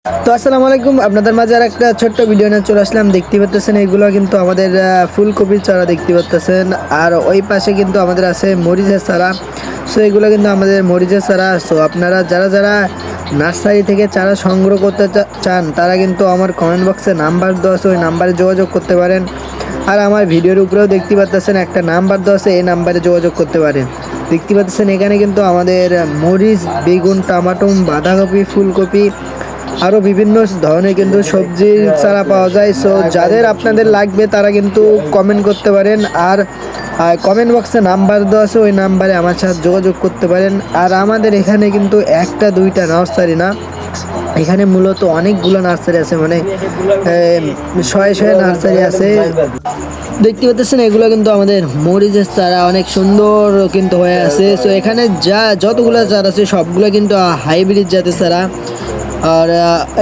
তো আসসালামু আলাইকুম, আপনাদের মাঝে আর একটা ছোট্ট ভিডিও নিয়ে চলে আসলাম। দেখতে পাচ্ছেন এগুলো কিন্তু আমাদের ফুলকপির চারা দেখতে পাচ্ছেন। আর ওই পাশে কিন্তু আমাদের আছে মরিচের চারা। সো এগুলো কিন্তু আমাদের মরিচের চারা। সো আপনারা যারা যারা নার্সারি থেকে চারা সংগ্রহ করতে চান তারা কিন্তু আমার কমেন্ট বক্সে নাম্বার দেওয়া আছে, ওই নাম্বারে যোগাযোগ করতে পারেন। আর আমার ভিডিওর উপরেও দেখতে পাচ্ছেন একটা নাম্বার দেওয়া আছে, এই নাম্বারে যোগাযোগ করতে পারেন। দেখতে পাচ্ছেন এখানে কিন্তু আমাদের মরিচ, বেগুন, টমাটো, বাঁধাকপি, ফুলকপি আরও বিভিন্ন ধরনের কিন্তু সবজির চারা পাওয়া যায়। সো যাদের আপনাদের লাগবে তারা কিন্তু কমেন্ট করতে পারেন। আর কমেন্ট বক্সে নাম্বার দেওয়া আছে, ওই নাম্বারে আমার সাথে যোগাযোগ করতে পারেন। আর আমাদের এখানে কিন্তু একটা দুইটা নার্সারি না, এখানে মূলত অনেকগুলো নার্সারি আছে, মানে শয়ে শয়ে নার্সারি আছে। দেখতে পাচ্ছেন এগুলো কিন্তু আমাদের মরিচের চারা, অনেক সুন্দর কিন্তু হয়ে আছে। সো এখানে যতগুলো চারা আছে সবগুলো কিন্তু হাইব্রিড জাতের চারা। আর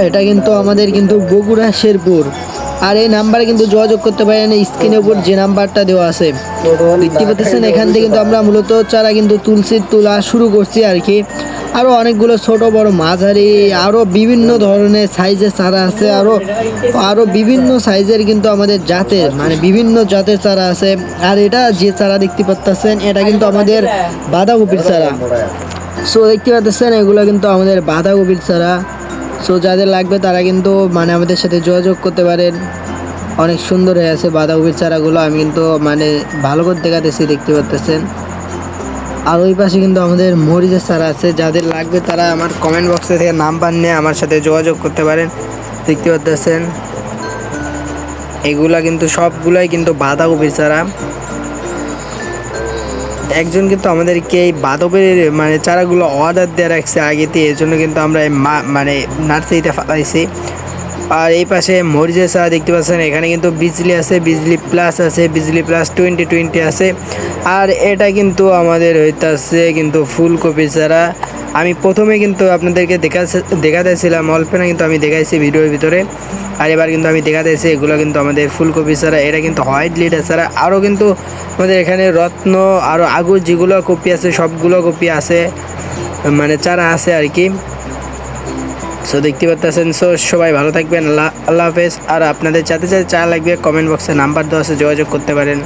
এটা কিন্তু আমাদের কিন্তু বগুড়া শেরপুর। আর এই নাম্বারে কিন্তু যোগাযোগ করতে পারেন, স্ক্রিনের উপর যে নাম্বারটা দেওয়া আছে। দেখতে পাচ্ছেন এখান থেকে কিন্তু আমরা মূলত চারা কিন্তু তোলা শুরু করছি আর কি। আরও অনেকগুলো ছোট বড় মাঝারি আরও বিভিন্ন ধরনের সাইজের চারা আছে। আরও বিভিন্ন সাইজের কিন্তু আমাদের জাতের, মানে বিভিন্ন জাতের চারা আছে। আর এটা যে চারা দেখতে পাচ্ছেন এটা কিন্তু আমাদের বাঁধাকপির চারা। সো দেখতে পাচ্ছেন এগুলো কিন্তু আমাদের বাঁধাকপির চারা। সো যাদের লাগবে তারা কিন্তু মানে আমাদের সাথে যোগাযোগ করতে পারেন। অনেক সুন্দর হয়ে আছে বাঁধাকপির চারাগুলো, আমি কিন্তু মানে ভালো করে দেখাতেছি, দেখতে পাচ্ছেন। আর ওই পাশে কিন্তু আমাদের মরিচের চারা আছে, যাদের লাগবে তারা আমার কমেন্ট বক্সে থেকে নাম্বার নিয়ে আমার সাথে যোগাযোগ করতে পারেন। দেখতে পাচ্ছেন এগুলা কিন্তু সবগুলাই কিন্তু বাঁধাকপির চারা। একজন কিন্তু আমাদেরকে এই বাঁধাকপির মানে চারাগুলো অর্ডার দিয়ে রাখছে আগেতে, এর জন্য কিন্তু আমরা মানে নার্সারিতে পাঠাইছি। আর এই পাশে মরিচের চারা দেখতে পাচ্ছেন, এখানে কিন্তু বিজলি আছে, বিজলি প্লাস আছে, বিজলি প্লাস 2020 আছে। আর এটা কিন্তু আমাদের হইতাছে কিন্তু ফুলকপি চারা। আমি প্রথমে কিন্তু আপনাদেরকে দেখাতেছিলাম অল্প না, কিন্তু আমি দেখাইছি ভিডিওর ভিতরে। আর এবার কিন্তু আমি দেখাতেছি এগুলো কিন্তু আমাদের ফুলকপি চারা, এটা কিন্তু হোয়াইট লিডার চারা। আরও কিন্তু আমাদের এখানে রত্ন আরও আগুর যেগুলো কপি আছে সবগুলো কপি আছে, মানে চারা আছে আর কি। সো দেখতে পাচ্ছেন। সো সবাই ভালো থাকবেন, আল্লাহ হাফেজ। আর আপনাদের যাতে চা লাগবে কমেন্ট বক্সে নাম্বার দেওয়া আছে, যোগাযোগ করতে পারেন।